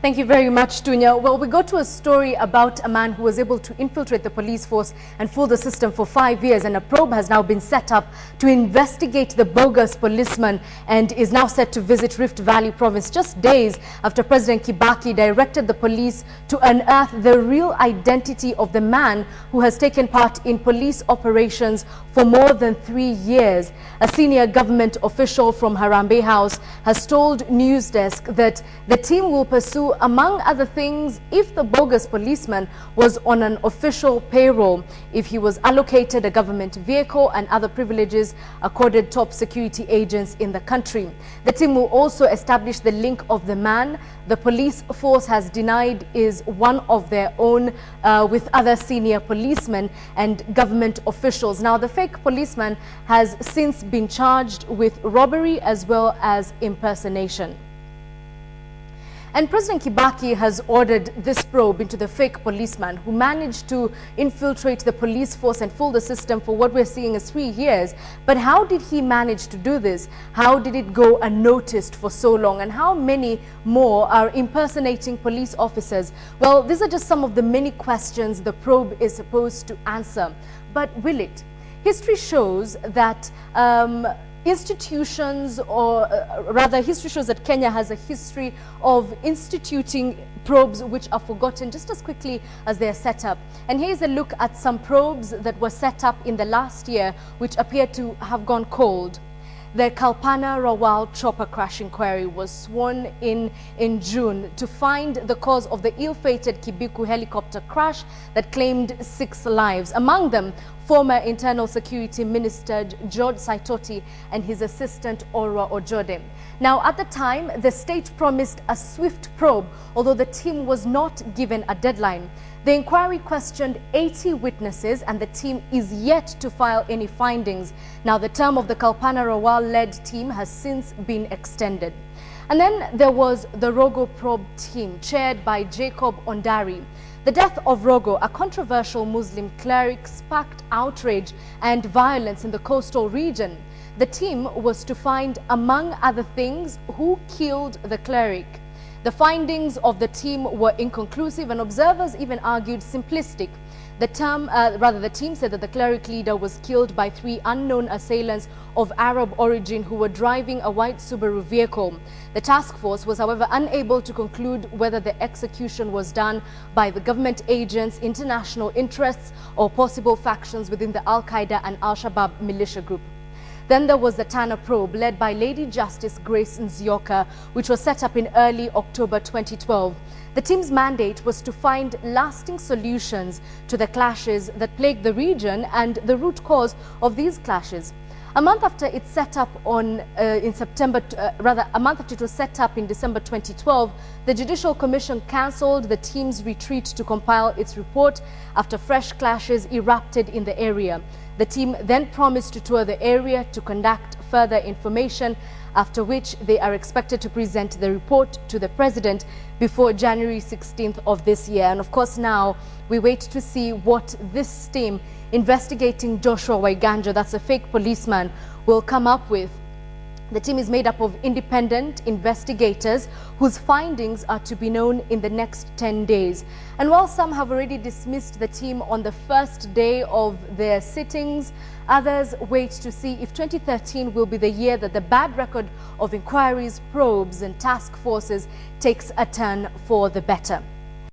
Thank you very much, Tunya. Well, we go to a story about a man who was able to infiltrate the police force and fool the system for 5 years, and a probe has now been set up to investigate the bogus policeman and is now set to visit Rift Valley province just days after President Kibaki directed the police to unearth the real identity of the man who has taken part in police operations for more than 3 years. A senior government official from Harambee House has told Newsdesk that the team will pursue, among other things, if the bogus policeman was on an official payroll, if he was allocated a government vehicle and other privileges accorded top security agents in the country. The team will also establish the link of the man the police force has denied is one of their own with other senior policemen and government officials. Now, the fake policeman has since been charged with robbery as well as impersonation. And President Kibaki has ordered this probe into the fake policeman who managed to infiltrate the police force and fool the system for what we're seeing as 3 years. But how did he manage to do this? How did it go unnoticed for so long? And how many more are impersonating police officers? Well, these are just some of the many questions the probe is supposed to answer. But will it? History shows that institutions, or rather history shows that Kenya has a history of instituting probes which are forgotten just as quickly as they are set up. And here's a look at some probes that were set up in the last year which appear to have gone cold. The Kalpana Rawal chopper crash inquiry was sworn in June to find the cause of the ill-fated Kibiku helicopter crash that claimed 6 lives. Among them, former Internal Security Minister George Saitoti and his assistant Orwa Ojode. Now, at the time, the state promised a swift probe, although the team was not given a deadline. The inquiry questioned 80 witnesses and the team is yet to file any findings. Now, the term of the Kalpana Rawal-led team has since been extended. And then there was the Rogo probe team chaired by Jacob Ondari. The death of Rogo, a controversial Muslim cleric, sparked outrage and violence in the coastal region. The team was to find, among other things, who killed the cleric. The findings of the team were inconclusive and observers even argued simplistic. The team said that the cleric leader was killed by 3 unknown assailants of Arab origin who were driving a white Subaru vehicle. The task force was, however, unable to conclude whether the execution was done by the government agents, international interests, or possible factions within the Al-Qaeda and Al-Shabaab militia group. Then there was the Tana probe led by Lady Justice Grace Nzioka, which was set up in early October 2012. The team's mandate was to find lasting solutions to the clashes that plague the region and the root cause of these clashes. A month after it set up a month after it was set up in December 2012, the Judicial Commission cancelled the team's retreat to compile its report after fresh clashes erupted in the area. The team then promised to tour the area to conduct further information, after which they are expected to present the report to the president before January 16th of this year. And of course, now we wait to see what this team investigating Joshua Waiganja, that's a fake policeman, will come up with. The team is made up of independent investigators whose findings are to be known in the next 10 days. And while some have already dismissed the team on the first day of their sittings, others wait to see if 2013 will be the year that the bad record of inquiries, probes and task forces takes a turn for the better.